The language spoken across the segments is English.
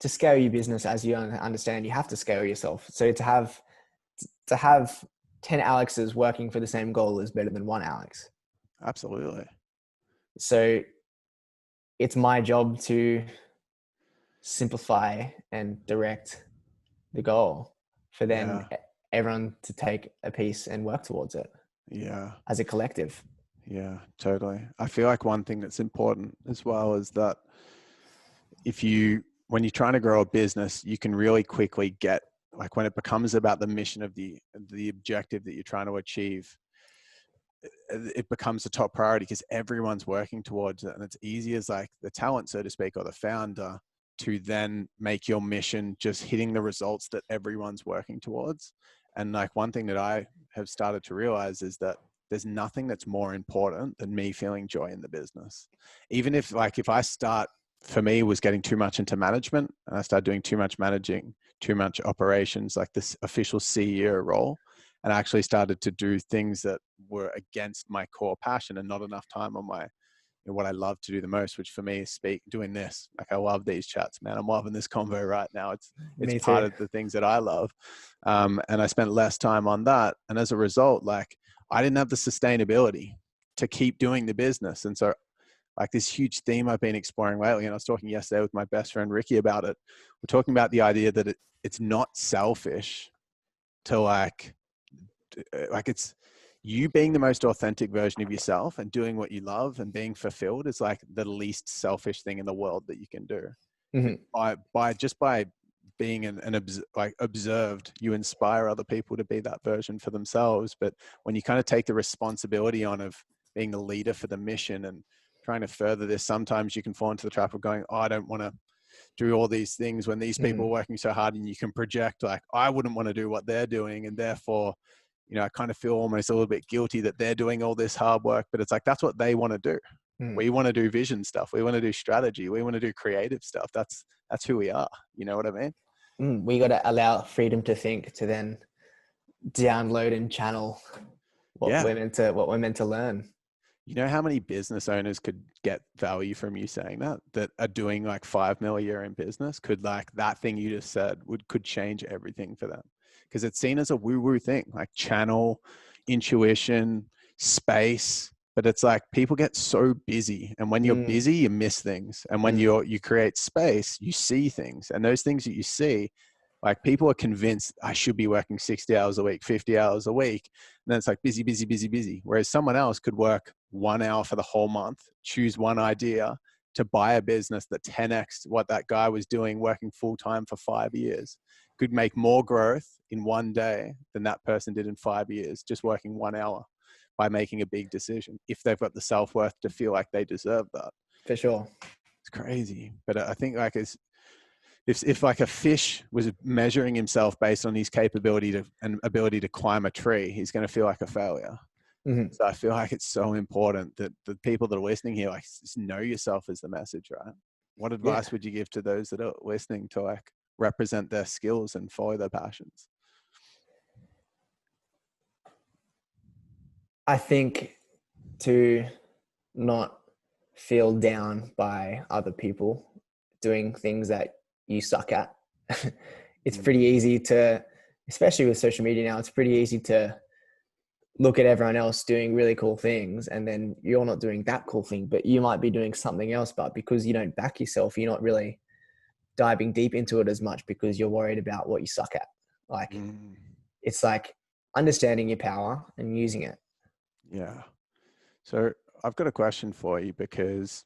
to scale your business, as you understand, you have to scale yourself. So to have 10 Alexes working for the same goal is better than one Alex. Absolutely. So it's my job to simplify and direct the goal for then everyone to take a piece and work towards it. Yeah. As a collective. Yeah, totally. I feel like one thing that's important as well is that when you're trying to grow a business, you can really quickly get, like, when it becomes about the mission of the objective that you're trying to achieve, it becomes the top priority because everyone's working towards it. And it's easy as like the talent, so to speak, or the founder to then make your mission just hitting the results that everyone's working towards. And like one thing that I have started to realize is that there's nothing that's more important than me feeling joy in the business. Even if I start, for me, was getting too much into management and I started doing too much managing, too much operations, like this official CEO role. And I actually started to do things that were against my core passion and not enough time on my, what I love to do the most, which for me is doing this. Like, I love these chats, man. I'm loving this convo right now. It's part of the things that I love. And I spent less time on that. And as a result, like, I didn't have the sustainability to keep doing the business. And so like this huge theme I've been exploring lately, and I was talking yesterday with my best friend, Ricky, about it. We're talking about the idea that it's not selfish to like it's you being the most authentic version of yourself and doing what you love and being fulfilled is like the least selfish thing in the world that you can do. Mm-hmm. By being observed, you inspire other people to be that version for themselves. But when you kind of take the responsibility on of being the leader for the mission and trying to further this, sometimes you can fall into the trap of going, oh, I don't want to do all these things when these people are working so hard, and you can project like, I wouldn't want to do what they're doing. And therefore, I kind of feel almost a little bit guilty that they're doing all this hard work, but it's like, that's what they want to do. We want to do vision stuff. We want to do strategy. We want to do creative stuff. That's who we are. You know what I mean? We got to allow freedom to think, to then download and channel what we're meant to learn. You know how many business owners could get value from you saying that are doing like 5 mil a year in business? Could like that thing you just said could change everything for them. Because it's seen as a woo-woo thing, like channel, intuition, space. But it's like people get so busy, and when you're busy, you miss things. And when you create space, you see things, and those things that you see, like people are convinced I should be working 60 hours a week, 50 hours a week. And then it's like busy, busy, busy, busy. Whereas someone else could work 1 hour for the whole month, choose one idea to buy a business that 10x what that guy was doing, working full time for 5 years, could make more growth in one day than that person did in 5 years, just working 1 hour by making a big decision, if they've got the self-worth to feel like they deserve that. For sure. It's crazy. But I think like if like a fish was measuring himself based on his capability and ability to climb a tree, he's going to feel like a failure. So I feel like it's so important that the people that are listening here, like, just know yourself as the message, right? What advice would you give to those that are listening to like represent their skills and follow their passions? I think to not feel down by other people doing things that you suck at. It's pretty easy to, especially with social media now, it's pretty easy to look at everyone else doing really cool things, and then you're not doing that cool thing, but you might be doing something else. But because you don't back yourself, you're not really diving deep into it as much because you're worried about what you suck at. Like, it's like understanding your power and using it. Yeah. So I've got a question for you, because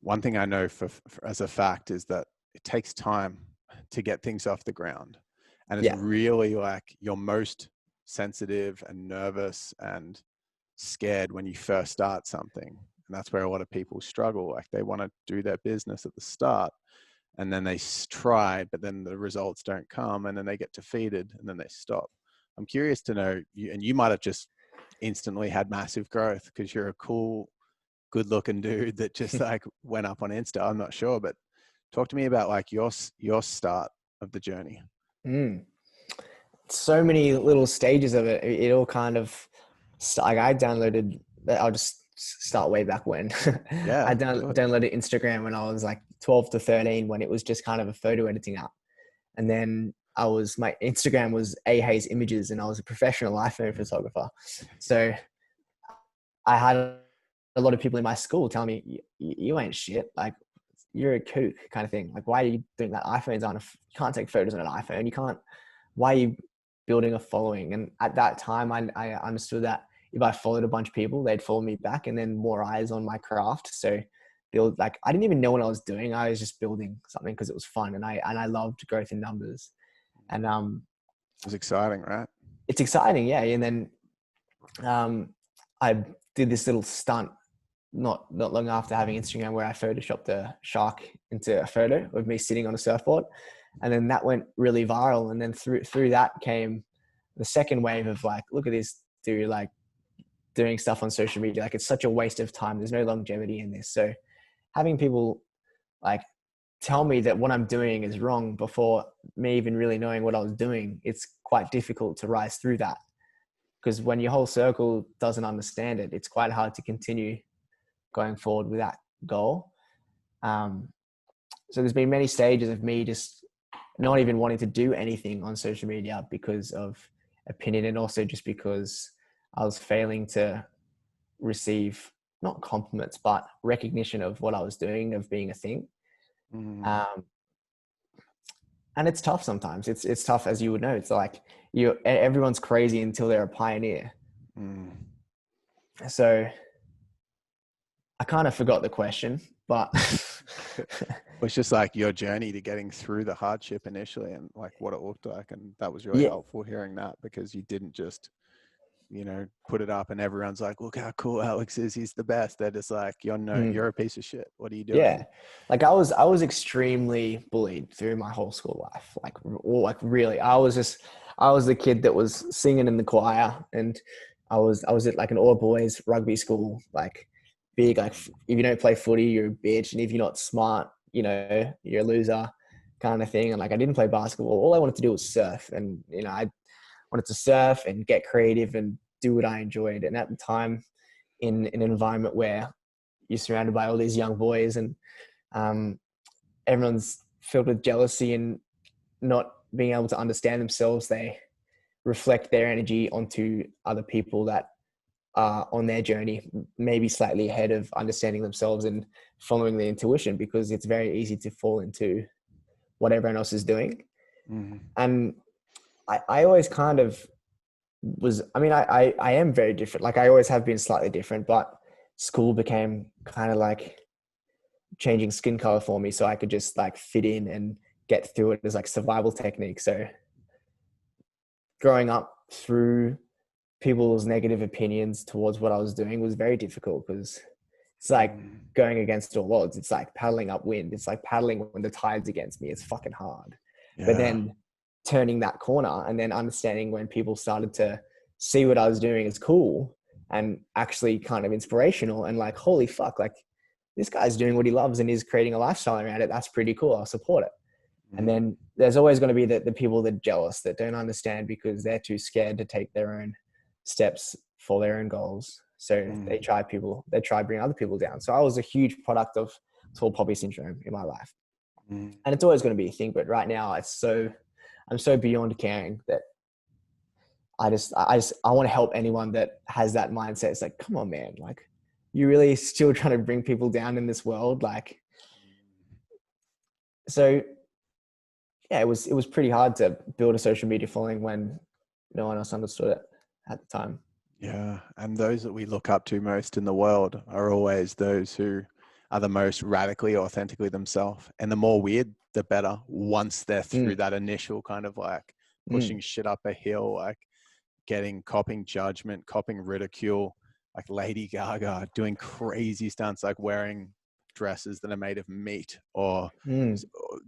one thing I know for as a fact is that it takes time to get things off the ground. And it's really like you're most sensitive and nervous and scared when you first start something. And that's where a lot of people struggle. Like, they want to do their business at the start, and then they try, but then the results don't come, and then they get defeated, and then they stop. I'm curious to know, and you might have just instantly had massive growth because you're a cool, good looking dude that just like went up on Insta. I'm not sure, but talk to me about like your start of the journey. So many little stages of it. It all kind of, like, I downloaded, I'll just start way back when. I downloaded Instagram when I was like 12 to 13 when it was just kind of a photo editing app. And then my Instagram was A Hayes Images, and I was a professional iPhone photographer. So I had a lot of people in my school telling me, you ain't shit. Like, you're a kook kind of thing. Like, why are you doing that? You can't take photos on an iPhone. Why are you building a following? And at that time, I understood that if I followed a bunch of people, they'd follow me back, and then more eyes on my craft. So I didn't even know what I was doing. I was just building something because it was fun. And I loved growth in numbers. And it was exciting, right? It's exciting. Yeah. And then I did this little stunt not long after having Instagram where I photoshopped a shark into a photo of me sitting on a surfboard. And then that went really viral. And then through that came the second wave of like, look at this dude, like doing stuff on social media. Like, it's such a waste of time. There's no longevity in this. So having people like tell me that what I'm doing is wrong before me even really knowing what I was doing, it's quite difficult to rise through that. Because when your whole circle doesn't understand it, it's quite hard to continue going forward with that goal. So there's been many stages of me just not even wanting to do anything on social media because of opinion, and also just because I was failing to receive not compliments, but recognition of what I was doing, of being a thing. And it's tough sometimes. It's tough, as you would know. It's like everyone's crazy until they're a pioneer. So I kind of forgot the question, but it's just like your journey to getting through the hardship initially, and like what it looked like. And that was really helpful hearing that, because you didn't just, put it up and everyone's like, look how cool Alex is. He's the best. They're just like, you're a piece of shit. What are you doing? Yeah. Like I was extremely bullied through my whole school life. Like really, I was the kid that was singing in the choir, and I was at like an all boys rugby school, like big, like if you don't play footy, you're a bitch. And if you're not smart, you're a loser kind of thing. And like, I didn't play basketball. All I wanted to do was surf. And, I wanted to surf and get creative and do what I enjoyed. And at the time, in an environment where you're surrounded by all these young boys, and everyone's filled with jealousy and not being able to understand themselves, they reflect their energy onto other people that are on their journey, maybe slightly ahead of understanding themselves and following their intuition, because it's very easy to fall into what everyone else is doing. And I always kind of was, I am very different. Like, I always have been slightly different, but school became kind of like changing skin color for me, so I could just like fit in and get through it as like survival technique. So growing up through people's negative opinions towards what I was doing was very difficult, because it's like going against all odds. It's like paddling upwind. It's like paddling when the tide's against me. It's fucking hard. Yeah. But then turning that corner and then understanding when people started to see what I was doing as cool and actually kind of inspirational, and like, holy fuck, like this guy's doing what he loves and is creating a lifestyle around it. That's pretty cool. I'll support it. And then there's always going to be the people that are jealous, that don't understand because they're too scared to take their own steps for their own goals. So they try bringing other people down. So I was a huge product of tall poppy syndrome in my life. And it's always going to be a thing. But right now I'm so beyond caring that I want to help anyone that has that mindset. It's like, come on, man, like, you really still trying to bring people down in this world. Like, so yeah, it was pretty hard to build a social media following when no one else understood it at the time. Yeah. And those that we look up to most in the world are always those who are the most radically, authentically themselves. And the more weird, the better, once they're through that initial kind of like pushing shit up a hill, like copying judgment, copying ridicule, like Lady Gaga doing crazy stunts, like wearing dresses that are made of meat, or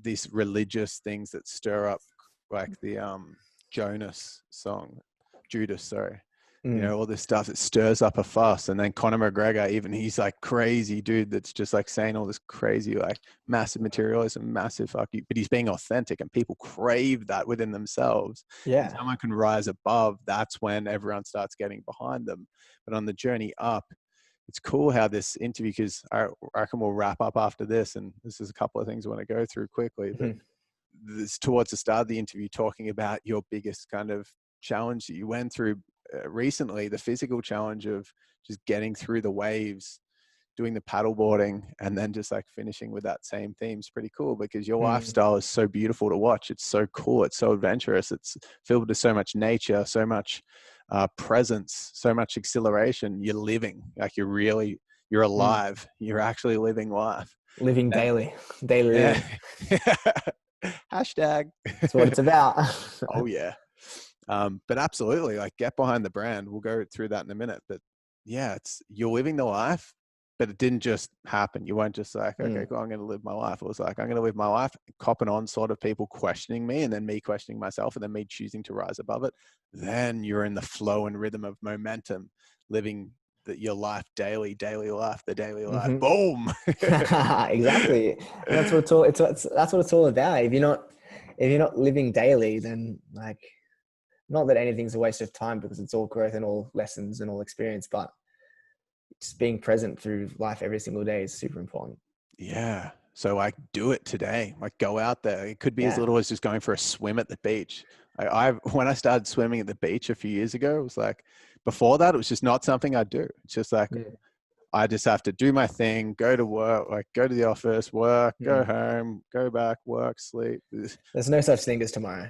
these religious things that stir up, like the Judas song, all this stuff that stirs up a fuss. And then Conor McGregor, even, he's like crazy dude that's just like saying all this crazy, like massive materialism, massive fuck you, but he's being authentic, and people crave that within themselves. Yeah. If someone can rise above, that's when everyone starts getting behind them. But on the journey up, it's cool how this interview, because I reckon we'll wrap up after this, and this is a couple of things I want to go through quickly. But this, towards the start of the interview, talking about your biggest kind of challenge that you went through recently, the physical challenge of just getting through the waves, doing the paddleboarding, and then just like finishing with that same theme is pretty cool, because your lifestyle is so beautiful to watch. It's so cool. It's so adventurous. It's filled with so much nature, so much presence, so much exhilaration. You're living, like you're alive. You're actually living life. Living daily Yeah. living. Hashtag. That's what it's about. Oh yeah. But absolutely, like, get behind the brand. We'll go through that in a minute. But yeah, you're living the life, but it didn't just happen. You weren't just like, okay, cool, I'm going to live my life. It was like, I'm going to live my life, copping on sort of people questioning me, and then me questioning myself, and then me choosing to rise above it. Then you're in the flow and rhythm of momentum, living your life daily life, the daily life. Boom. Exactly. And that's what that's what it's all about. If you're not living daily, then, like, not that anything's a waste of time, because it's all growth and all lessons and all experience, but just being present through life every single day is super important. Yeah. So, like, do it today. Like, go out there. It could be as little as just going for a swim at the beach. When I started swimming at the beach a few years ago, it was like, before that, it was just not something I'd do. It's just like, I just have to do my thing, go to work, like go to the office, work, go home, go back, work, sleep. There's no such thing as tomorrow.